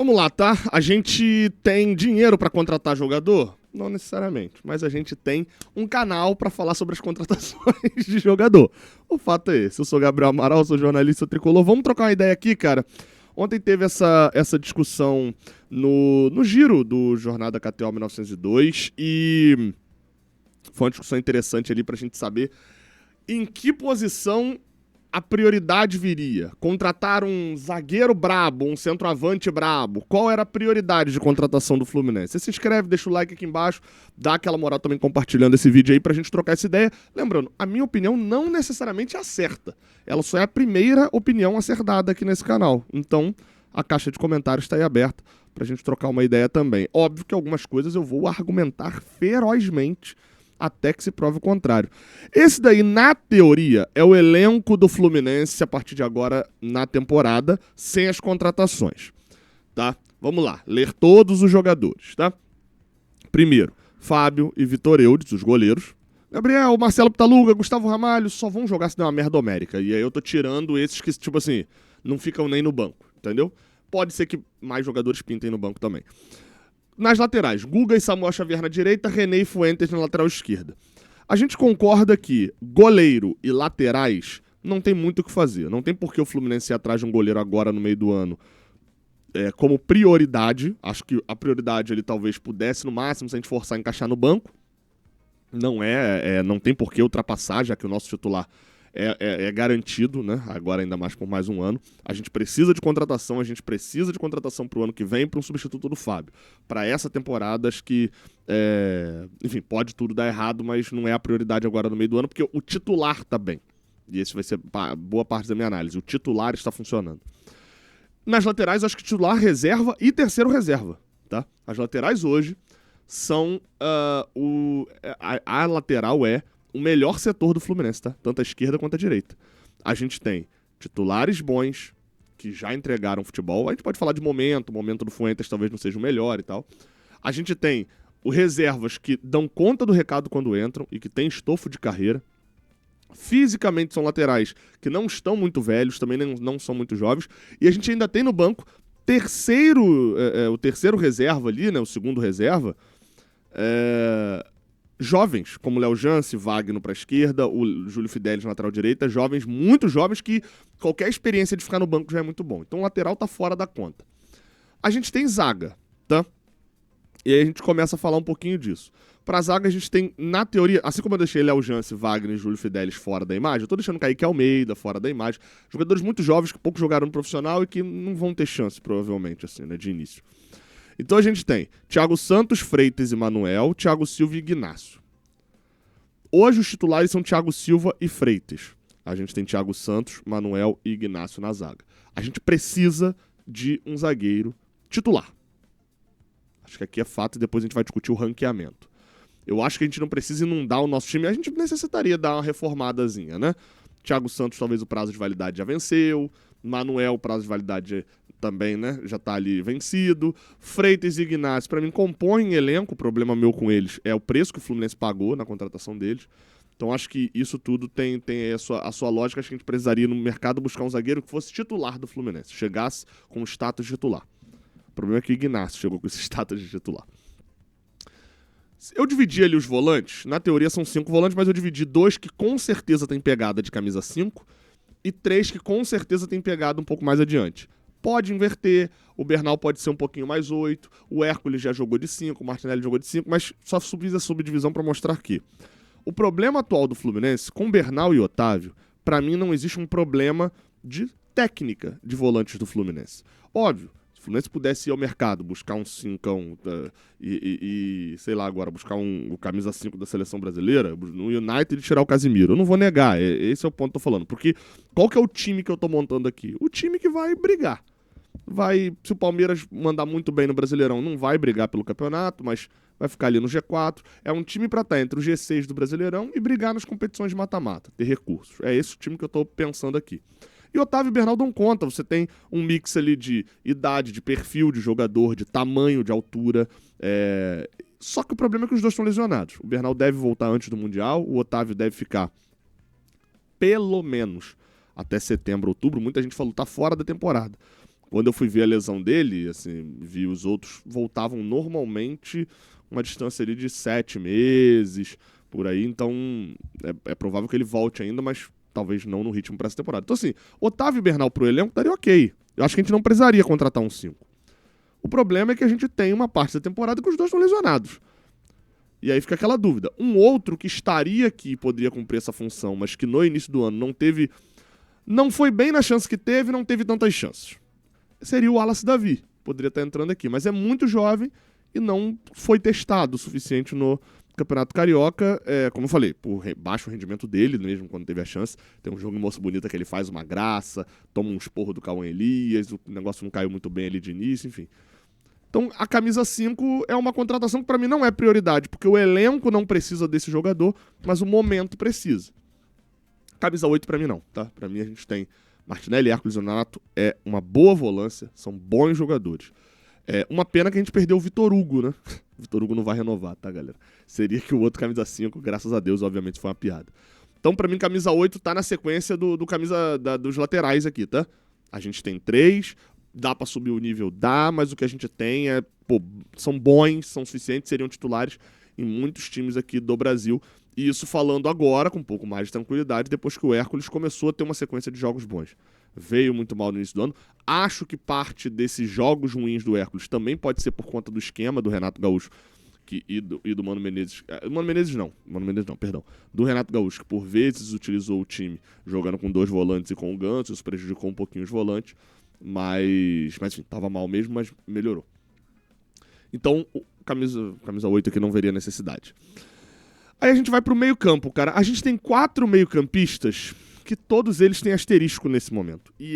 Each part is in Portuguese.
Vamos lá, tá? A gente tem dinheiro pra contratar jogador? Não necessariamente, mas a gente tem um canal pra falar sobre as contratações de jogador. O fato é esse. Eu sou Gabriel Amaral, sou jornalista tricolor. Vamos trocar uma ideia aqui, cara. Ontem teve essa discussão no giro do Jornada KTO 1902 e foi uma discussão interessante ali pra gente saber em que posição a prioridade viria. Contratar um zagueiro brabo, um centroavante brabo. Qual era a prioridade de contratação do Fluminense? Você se inscreve, deixa o like aqui embaixo, dá aquela moral também compartilhando esse vídeo aí pra gente trocar essa ideia. Lembrando, a minha opinião não necessariamente é certa. Ela só é a primeira opinião acertada aqui nesse canal. Então, a caixa de comentários está aí aberta pra gente trocar uma ideia também. Óbvio que algumas coisas eu vou argumentar ferozmente até que se prove o contrário. Esse daí, na teoria, é o elenco do Fluminense a partir de agora na temporada, sem as contratações, tá? Vamos lá, ler todos os jogadores, tá? Primeiro, Fábio e Vitor Eudes, os goleiros. Gabriel, Marcelo Pitaluga, Gustavo Ramalho, só vão jogar se der uma merda homérica. E aí eu tô tirando esses que, tipo assim, não ficam nem no banco, entendeu? Pode ser que mais jogadores pintem no banco também. Nas laterais, Guga e Samuel Xavier na direita, René e Fuentes na lateral esquerda. A gente concorda que goleiro e laterais não tem muito o que fazer. Não tem por que o Fluminense ir atrás de um goleiro agora no meio do ano como prioridade. Acho que a prioridade ele talvez pudesse, no máximo, se a gente forçar a encaixar no banco. Não tem por que ultrapassar, já que o nosso titular é garantido, né? Agora ainda mais por mais um ano. A gente precisa de contratação, pro ano que vem para um substituto do Fábio. Para essa temporada, acho que, enfim, pode tudo dar errado, mas não é a prioridade agora no meio do ano, porque o titular tá bem. E esse vai ser boa parte da minha análise. O titular está funcionando. Nas laterais, acho que titular, reserva e terceiro reserva, tá? As laterais hoje são a lateral é o melhor setor do Fluminense, tá? Tanto a esquerda quanto a direita. A gente tem titulares bons, que já entregaram futebol. A gente pode falar de momento, o momento do Fuentes talvez não seja o melhor e tal. A gente tem os reservas que dão conta do recado quando entram e que tem estofo de carreira. Fisicamente são laterais que não estão muito velhos, também não são muito jovens. E a gente ainda tem no banco o terceiro reserva ali, né? O segundo reserva. Jovens, como Léo Jance, Wagner para a esquerda, o Júlio Fidelis na lateral direita, jovens, muito jovens, que qualquer experiência de ficar no banco já é muito bom. Então o lateral tá fora da conta. A gente tem zaga, tá? E aí a gente começa a falar um pouquinho disso. Pra zaga a gente tem, na teoria, assim como eu deixei Léo Jance, Wagner e Júlio Fidelis fora da imagem, eu tô deixando Kaique Almeida fora da imagem. Jogadores muito jovens que pouco jogaram no profissional e que não vão ter chance, provavelmente, assim, né, de início. Então a gente tem Thiago Santos, Freitas e Manuel, Thiago Silva e Ignacio. Hoje os titulares são Thiago Silva e Freitas. A gente tem Thiago Santos, Manuel e Ignacio na zaga. A gente precisa de um zagueiro titular. Acho que aqui é fato e depois a gente vai discutir o ranqueamento. Eu acho que a gente não precisa inundar o nosso time. A gente necessitaria dar uma reformadazinha, né? Thiago Santos, talvez o prazo de validade já venceu. Manuel, o prazo de validade também, né? Já tá ali vencido. Freitas e Ignacio, pra mim, compõem elenco. O problema meu com eles é o preço que o Fluminense pagou na contratação deles. Então acho que isso tudo tem a sua lógica. Acho que a gente precisaria no mercado buscar um zagueiro que fosse titular do Fluminense. Chegasse com o status de titular. O problema é que o Ignacio chegou com esse status de titular. Eu dividi ali os volantes. Na teoria são 5 volantes, mas eu dividi 2 que com certeza tem pegada de camisa 5 e 3 que com certeza tem pegada um pouco mais adiante. Pode inverter, o Bernal pode ser um pouquinho mais 8, o Hércules já jogou de 5, o Martinelli jogou de 5, mas só fiz a subdivisão para mostrar aqui. O problema atual do Fluminense, com Bernal e Otávio, para mim não existe um problema de técnica de volantes do Fluminense. Óbvio, se o Fluminense pudesse ir ao mercado, buscar um 5 sei lá agora, buscar o camisa 5 da seleção brasileira, no United tirar o Casimiro. Eu não vou negar, esse é o ponto que eu tô falando. Porque qual que é o time que eu tô montando aqui? O time que vai brigar. Se o Palmeiras mandar muito bem no Brasileirão, não vai brigar pelo campeonato, mas vai ficar ali no G4. É um time pra estar entre o G6 do Brasileirão e brigar nas competições de mata-mata, ter recursos. É esse o time que eu tô pensando aqui. E Otávio e Bernal dão conta, você tem um mix ali de idade, de perfil de jogador, de tamanho, de altura. Só que o problema é que os dois estão lesionados. O Bernal deve voltar antes do Mundial, o Otávio deve ficar pelo menos até setembro, outubro. Muita gente falou, tá fora da temporada. Quando eu fui ver a lesão dele, assim, vi os outros voltavam normalmente uma distância ali de 7 meses, por aí. Então, é provável que ele volte ainda, mas talvez não no ritmo para essa temporada. Então, assim, Otávio e Bernal pro elenco estaria ok. Eu acho que a gente não precisaria contratar um 5. O problema é que a gente tem uma parte da temporada que os dois estão lesionados. E aí fica aquela dúvida. Um outro que estaria aqui e poderia cumprir essa função, mas que no início do ano não foi bem na chance que teve, não teve tantas chances. Seria o Wallace Davi. Poderia estar entrando aqui, mas é muito jovem e não foi testado o suficiente no Campeonato Carioca. Como eu falei, por baixo rendimento dele, mesmo quando teve a chance. Tem um jogo em Moça Bonita que ele faz uma graça, toma um esporro do Cauã Elias, o negócio não caiu muito bem ali de início, enfim. Então, a camisa 5 é uma contratação que para mim não é prioridade, porque o elenco não precisa desse jogador, mas o momento precisa. Camisa 8 para mim não, tá? Para mim a gente tem Martinelli, Hércules e Nonato, é uma boa volância, são bons jogadores. É uma pena que a gente perdeu o Vitor Hugo, né? O Vitor Hugo não vai renovar, tá, galera? Seria que o outro camisa 5, graças a Deus, obviamente foi uma piada. Então, pra mim, camisa 8 tá na sequência do camisa dos laterais aqui, tá? A gente tem 3, dá pra subir o nível? Dá, mas o que a gente tem são bons, são suficientes, seriam titulares em muitos times aqui do Brasil. E isso falando agora, com um pouco mais de tranquilidade, depois que o Hércules começou a ter uma sequência de jogos bons. Veio muito mal no início do ano. Acho que parte desses jogos ruins do Hércules também pode ser por conta do esquema do Renato Gaúcho e do Mano Menezes. Mano Menezes não, perdão. Do Renato Gaúcho, que por vezes utilizou o time jogando com 2 volantes e com o Ganso, isso prejudicou um pouquinho os volantes. Mas enfim, tava mal mesmo, mas melhorou. Então, camisa 8 aqui não veria necessidade. Aí a gente vai pro meio-campo, cara. A gente tem 4 meio-campistas que todos eles têm asterisco nesse momento. E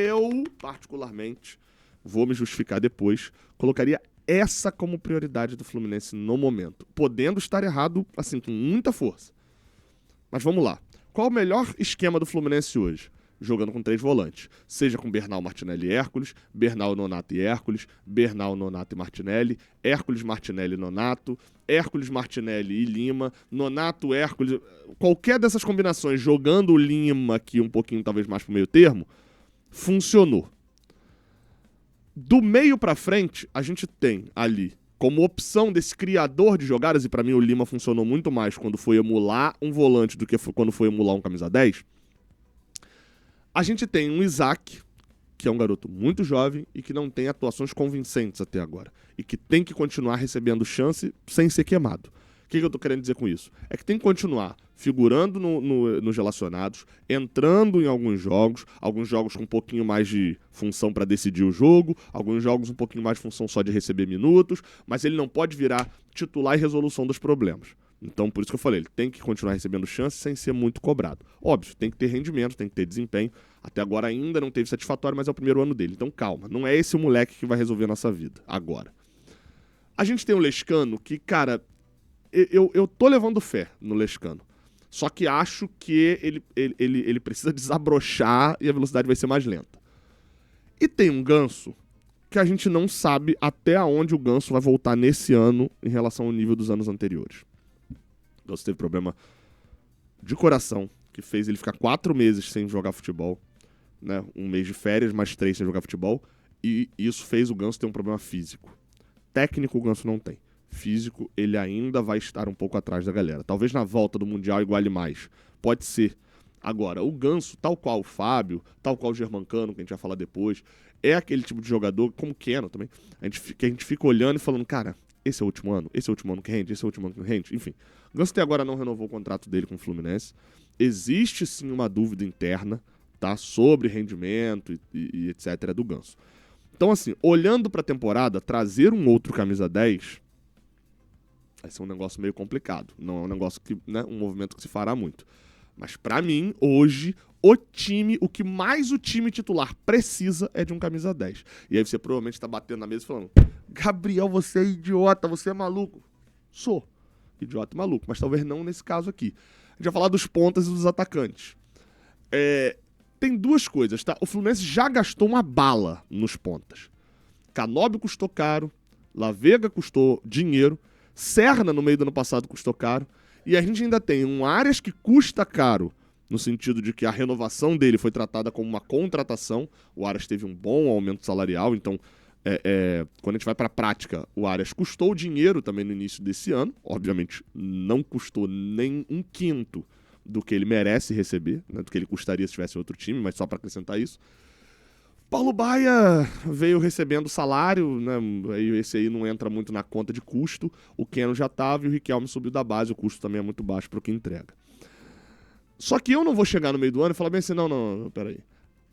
eu, particularmente, vou me justificar depois, colocaria essa como prioridade do Fluminense no momento. Podendo estar errado, assim, com muita força. Mas vamos lá. Qual o melhor esquema do Fluminense hoje? Jogando com 3 volantes. Seja com Bernal, Martinelli e Hércules, Bernal, Nonato e Hércules, Bernal, Nonato e Martinelli, Hércules, Martinelli e Nonato, Hércules, Martinelli e Lima, Nonato, Hércules... Qualquer dessas combinações, jogando o Lima aqui um pouquinho, talvez mais pro meio termo, funcionou. Do meio pra frente, a gente tem ali, como opção desse criador de jogadas, e pra mim o Lima funcionou muito mais quando foi emular um volante do que quando foi emular um camisa 10, a gente tem um Isaac, que é um garoto muito jovem e que não tem atuações convincentes até agora. E que tem que continuar recebendo chance sem ser queimado. O que eu tô querendo dizer com isso? É que tem que continuar figurando nos relacionados, entrando em alguns jogos com um pouquinho mais de função para decidir o jogo, alguns jogos um pouquinho mais de função só de receber minutos, mas ele não pode virar titular e resolução dos problemas. Então, por isso que eu falei, ele tem que continuar recebendo chance sem ser muito cobrado. Óbvio, tem que ter rendimento, tem que ter desempenho. Até agora ainda não teve satisfatório, mas é o primeiro ano dele. Então, calma, não é esse o moleque que vai resolver a nossa vida, agora. A gente tem o Lescano que, cara, eu tô levando fé no Lescano. Só que acho que ele precisa desabrochar e a velocidade vai ser mais lenta. E tem um Ganso que a gente não sabe até onde o Ganso vai voltar nesse ano em relação ao nível dos anos anteriores. O Ganso teve problema de coração, que fez ele ficar 4 meses sem jogar futebol, né? 1 mês de férias, mais 3 sem jogar futebol, e isso fez o Ganso ter um problema físico. Técnico o Ganso não tem. Físico, ele ainda vai estar um pouco atrás da galera. Talvez na volta do Mundial iguale mais. Pode ser. Agora, o Ganso, tal qual o Fábio, tal qual o Germancano, que a gente vai falar depois, é aquele tipo de jogador, como o Keno também, que a gente fica olhando e falando, cara, esse é o último ano que rende, esse é o último ano que rende, enfim. O Ganso até agora não renovou o contrato dele com o Fluminense. Existe sim uma dúvida interna, tá, sobre rendimento e etc. do Ganso. Então, assim, olhando pra temporada, trazer um outro camisa 10 vai ser um negócio meio complicado. Não é um negócio que, né, um movimento que se fará muito. Mas pra mim, hoje, o que mais o time titular precisa é de um camisa 10. E aí você provavelmente tá batendo na mesa e falando, Gabriel, você é idiota, você é maluco. Sou idiota e maluco, mas talvez não nesse caso aqui. A gente vai falar dos pontas e dos atacantes. Tem 2 coisas, tá? O Fluminense já gastou uma bala nos pontas. Canóbio custou caro, Lavega custou dinheiro, Serna no meio do ano passado custou caro, e a gente ainda tem um Arias que custa caro no sentido de que a renovação dele foi tratada como uma contratação. O Arias teve um bom aumento salarial, então quando a gente vai para a prática, o Arias custou dinheiro também no início desse ano. Obviamente não custou nem um quinto do que ele merece receber, né, do que ele custaria se tivesse outro time, mas só para acrescentar isso. Paulo Baia veio recebendo salário, né, esse aí não entra muito na conta de custo. O Keno já estava e o Riquelme subiu da base, o custo também é muito baixo para o que entrega. Só que eu não vou chegar no meio do ano e falar bem assim, não, peraí.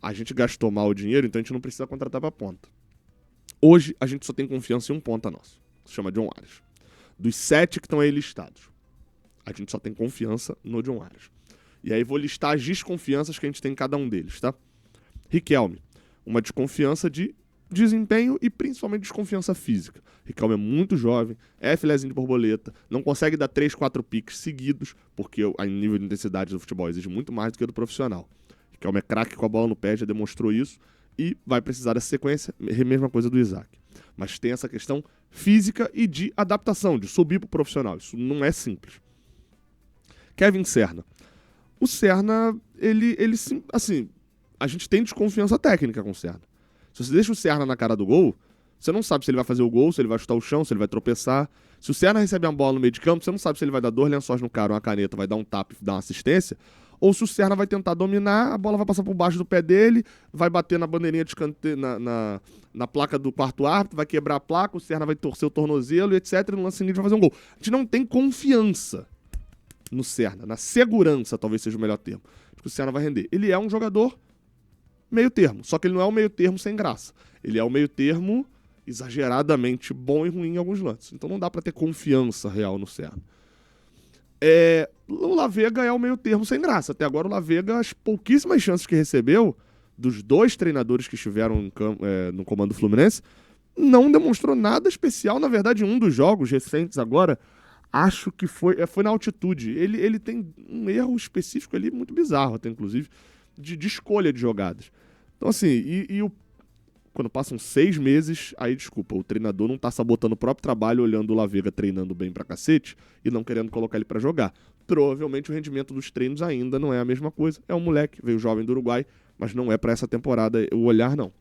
A gente gastou mal o dinheiro, então a gente não precisa contratar para ponta. Hoje a gente só tem confiança em um ponta nosso, que se chama John Arias. Dos 7 que estão aí listados, a gente só tem confiança no John Arias. E aí vou listar as desconfianças que a gente tem em cada um deles, tá? Riquelme, uma desconfiança de desempenho e principalmente desconfiança física. Riquelme é muito jovem, é filezinho de borboleta, não consegue dar 3, 4 piques seguidos, porque o nível de intensidade do futebol exige muito mais do que do profissional. Riquelme é craque com a bola no pé, já demonstrou isso, e vai precisar dessa sequência, mesma coisa do Isaac. Mas tem essa questão física e de adaptação, de subir para o profissional. Isso não é simples. Kevin Serna. O Serna, ele assim, a gente tem desconfiança técnica com o Serna. Se você deixa o Serna na cara do gol, você não sabe se ele vai fazer o gol, se ele vai chutar o chão, se ele vai tropeçar. Se o Serna recebe uma bola no meio de campo, você não sabe se ele vai dar 2 lençóis no cara, uma caneta, vai dar um tapa e dar uma assistência, ou se o Serna vai tentar dominar, a bola vai passar por baixo do pé dele, vai bater na bandeirinha de escanteio, na placa do quarto árbitro, vai quebrar a placa, o Serna vai torcer o tornozelo, etc. E no lance seguinte vai fazer um gol. A gente não tem confiança no Serna, na segurança talvez seja o melhor termo, de que o Serna vai render. Ele é um jogador meio termo, só que ele não é um meio termo sem graça. Ele é um meio termo exageradamente bom e ruim em alguns lances. Então não dá pra ter confiança real no Serna. O Lavega é o meio termo sem graça. Até agora o Lavega, as pouquíssimas chances que recebeu dos 2 treinadores que estiveram no comando do Fluminense, não demonstrou nada especial. Na verdade, um dos jogos recentes agora, acho que foi na altitude. Ele tem um erro específico ali muito bizarro, até inclusive, de escolha de jogadas. Então assim, quando passam 6 meses, aí desculpa, o treinador não tá sabotando o próprio trabalho, olhando o Lavega treinando bem pra cacete e não querendo colocar ele pra jogar. Provavelmente o rendimento dos treinos ainda não é a mesma coisa. É um moleque, veio jovem do Uruguai, mas não é pra essa temporada o olhar, não.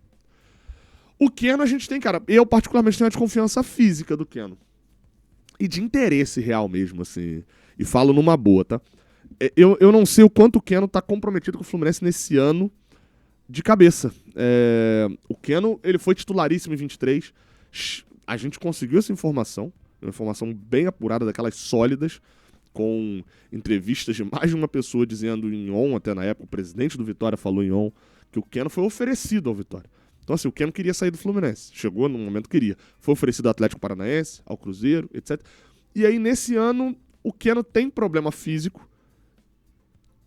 O Keno a gente tem, cara, eu particularmente tenho a desconfiança física do Keno. E de interesse real mesmo, assim. E falo numa boa, tá? Eu não sei o quanto o Keno tá comprometido com o Fluminense nesse ano de cabeça. O Keno, ele foi titularíssimo em 23. A gente conseguiu essa informação, uma informação bem apurada, daquelas sólidas, com entrevistas de mais de uma pessoa dizendo em on, até na época, o presidente do Vitória falou em on, que o Keno foi oferecido ao Vitória. Então assim, o Keno queria sair do Fluminense. Chegou no momento que queria. Foi oferecido ao Atlético Paranaense, ao Cruzeiro, etc. E aí, nesse ano, o Keno tem problema físico.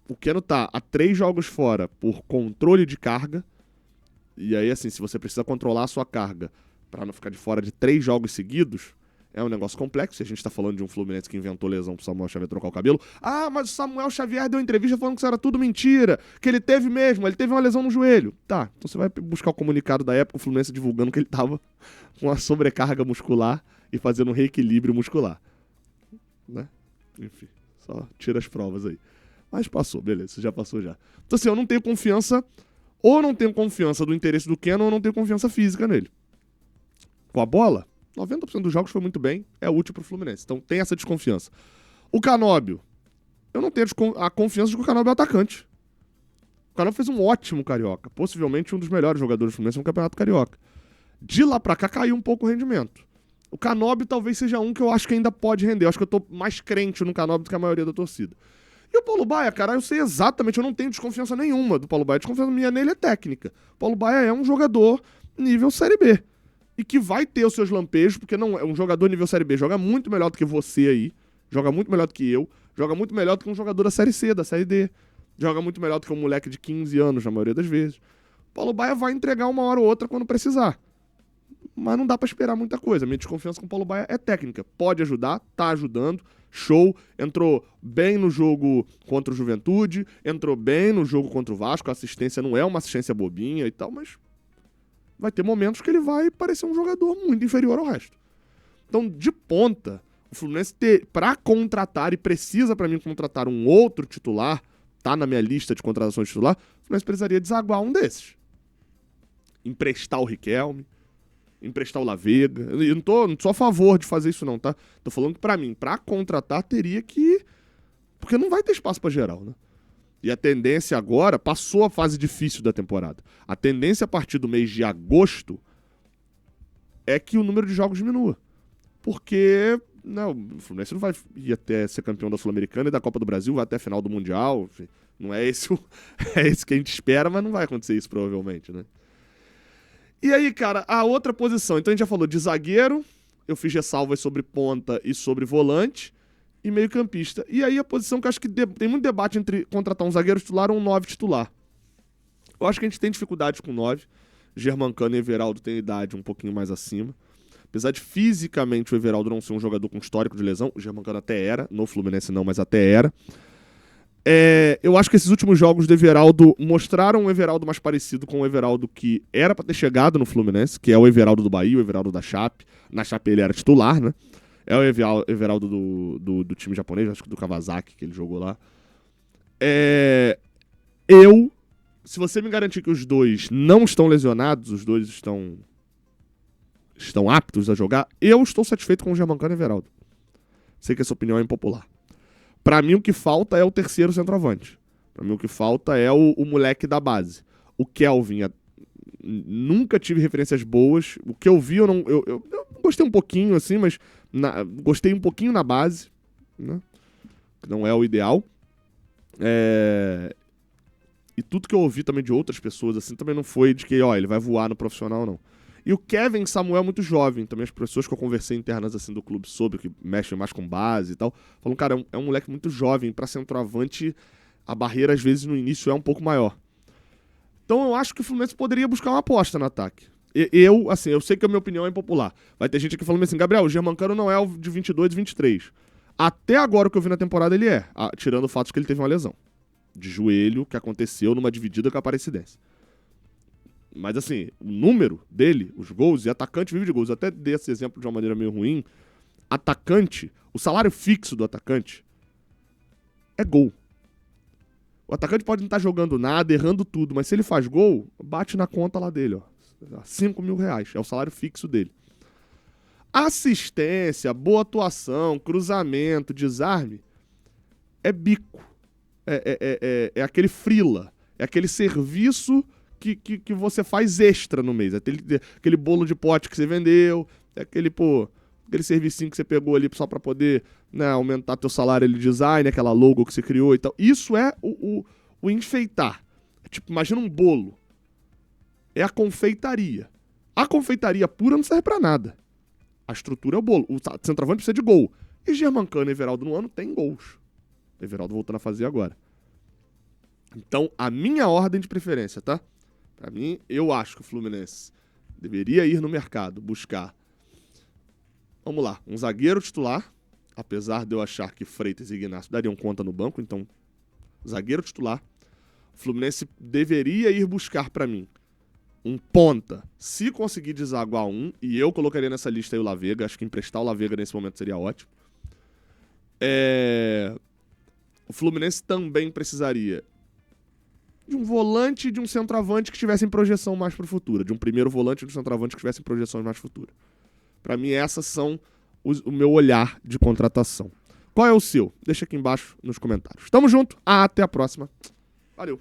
O Keno tá a 3 jogos fora por controle de carga. E aí, assim, se você precisa controlar a sua carga para não ficar de fora de 3 jogos seguidos, é um negócio complexo. E a gente tá falando de um Fluminense que inventou lesão pro Samuel Xavier trocar o cabelo. Ah, mas o Samuel Xavier deu entrevista falando que isso era tudo mentira. Que ele teve mesmo, ele teve uma lesão no joelho. Tá, então você vai buscar o comunicado da época, o Fluminense divulgando que ele tava com uma sobrecarga muscular e fazendo um reequilíbrio muscular. Né? Enfim, só tira as provas aí. Mas passou, beleza, já passou já. Então assim, eu não tenho confiança, ou não tenho confiança do interesse do Keno, ou não tenho confiança física nele. Com a bola, 90% dos jogos foi muito bem, é útil pro Fluminense. Então tem essa desconfiança. O Canóbio, eu não tenho a confiança de que o Canóbio é atacante. O Canóbio fez um ótimo Carioca, possivelmente um dos melhores jogadores do Fluminense no Campeonato Carioca. De lá pra cá caiu um pouco o rendimento. O Canóbio talvez seja um que eu acho que ainda pode render. Eu acho que eu tô mais crente no Canóbio do que a maioria da torcida. E o Paulo Baia, cara, eu sei exatamente, eu não tenho desconfiança nenhuma do Paulo Baia. A desconfiança minha nele é técnica. O Paulo Baia é um jogador nível Série B. E que vai ter os seus lampejos, porque não é um jogador nível Série B. Joga muito melhor do que você aí. Joga muito melhor do que eu. Joga muito melhor do que um jogador da Série C, da Série D. Joga muito melhor do que um moleque de 15 anos, na maioria das vezes. O Paulo Baia vai entregar uma hora ou outra quando precisar. Mas não dá pra esperar muita coisa. Minha desconfiança com o Paulo Baia é técnica. Pode ajudar, tá ajudando. Show. Entrou bem no jogo contra o Juventude. Entrou bem no jogo contra o Vasco. A assistência não é uma assistência bobinha e tal, mas vai ter momentos que ele vai parecer um jogador muito inferior ao resto. Então, de ponta, o Fluminense pra contratar, e precisa pra mim contratar um outro titular, tá na minha lista de contratações titular, o Fluminense precisaria desaguar um desses. Emprestar o Riquelme, emprestar o Lavega. Eu não sou a favor de fazer isso não, tá? Tô falando que pra mim, pra contratar, teria que... Porque não vai ter espaço pra geral, né? E a tendência agora, passou a fase difícil da temporada. A tendência a partir do mês de agosto é que o número de jogos diminua. Porque não, o Fluminense não vai ir até ser campeão da Sul-Americana e da Copa do Brasil, vai até a final do Mundial. Enfim, não é esse, é esse que a gente espera, mas não vai acontecer isso provavelmente, né? E aí, cara, a outra posição. Então a gente já falou de zagueiro, eu fiz ressalvas sobre ponta e sobre volante, e meio-campista. E aí a posição que eu acho que tem muito debate entre contratar um zagueiro titular ou um 9 titular. Eu acho que a gente tem dificuldades com 9. Germancano e Everaldo têm idade um pouquinho mais acima. Apesar de fisicamente o Everaldo não ser um jogador com histórico de lesão, o Germancano até era, no Fluminense não, mas até era. Eu acho que esses últimos jogos do Everaldo mostraram um Everaldo mais parecido com o Everaldo que era pra ter chegado no Fluminense, que é o Everaldo do Bahia, o Everaldo da Chape. Na Chape ele era titular, né? É o Everaldo do time japonês, acho que do Kawasaki, que ele jogou lá. Se você me garantir que os dois não estão lesionados, os dois estão aptos a jogar, eu estou satisfeito com o Germancano e o Everaldo. Sei que essa opinião é impopular. Pra mim, o que falta é o terceiro centroavante. Pra mim, o que falta é o moleque da base. O Kelvin, nunca tive referências boas. O que eu vi, eu gostei um pouquinho, assim, mas gostei um pouquinho na base, né? Que não é o ideal. E tudo que eu ouvi também de outras pessoas, assim, também não foi de que, ele vai voar no profissional, não. E o Kevin Samuel é muito jovem. Também as pessoas que eu conversei internas assim do clube sobre, que mexem mais com base e tal, falam, cara, é um moleque muito jovem. Pra centroavante, a barreira às vezes no início é um pouco maior. Então eu acho que o Fluminense poderia buscar uma aposta no ataque. Eu sei que a minha opinião é impopular. Vai ter gente aqui falando assim, Gabriel, o Germancano não é o de 22 e 23. Até agora o que eu vi na temporada ele é, tirando o fato de que ele teve uma lesão de joelho que aconteceu numa dividida com a Aparecidense. Mas assim, o número dele, os gols, e atacante vive de gols. Eu até dei esse exemplo de uma maneira meio ruim. Atacante, o salário fixo do atacante é gol. O atacante pode não estar jogando nada, errando tudo, mas se ele faz gol, bate na conta lá dele, ó. 5 mil reais, é o salário fixo dele. Assistência, boa atuação, cruzamento, desarme, é bico. É aquele frila, é aquele serviço que você faz extra no mês. Aquele bolo de pote que você vendeu, aquele servicinho que você pegou ali só pra poder, né, aumentar teu salário de design, aquela logo que você criou e tal. Isso é o enfeitar. Tipo, imagina um bolo. É a confeitaria. A confeitaria pura não serve pra nada. A estrutura é o bolo. O centroavante precisa de gol. E Germancano e Everaldo no ano tem gols. Everaldo voltando a fazer agora. Então, a minha ordem de preferência, tá? Pra mim, eu acho que o Fluminense deveria ir no mercado buscar, vamos lá, um zagueiro titular, apesar de eu achar que Freitas e Ignacio dariam conta no banco, então, zagueiro titular. O Fluminense deveria ir buscar pra mim um ponta, se conseguir desaguar um, e eu colocaria nessa lista aí o Lavega, acho que emprestar o Lavega nesse momento seria ótimo. O Fluminense também precisaria de um volante e de um centroavante que tivessem projeção mais pro futuro. De um primeiro volante e de um centroavante que tivessem projeções mais futuras. Pra mim, essas são o meu olhar de contratação. Qual é o seu? Deixa aqui embaixo nos comentários. Tamo junto, até a próxima. Valeu.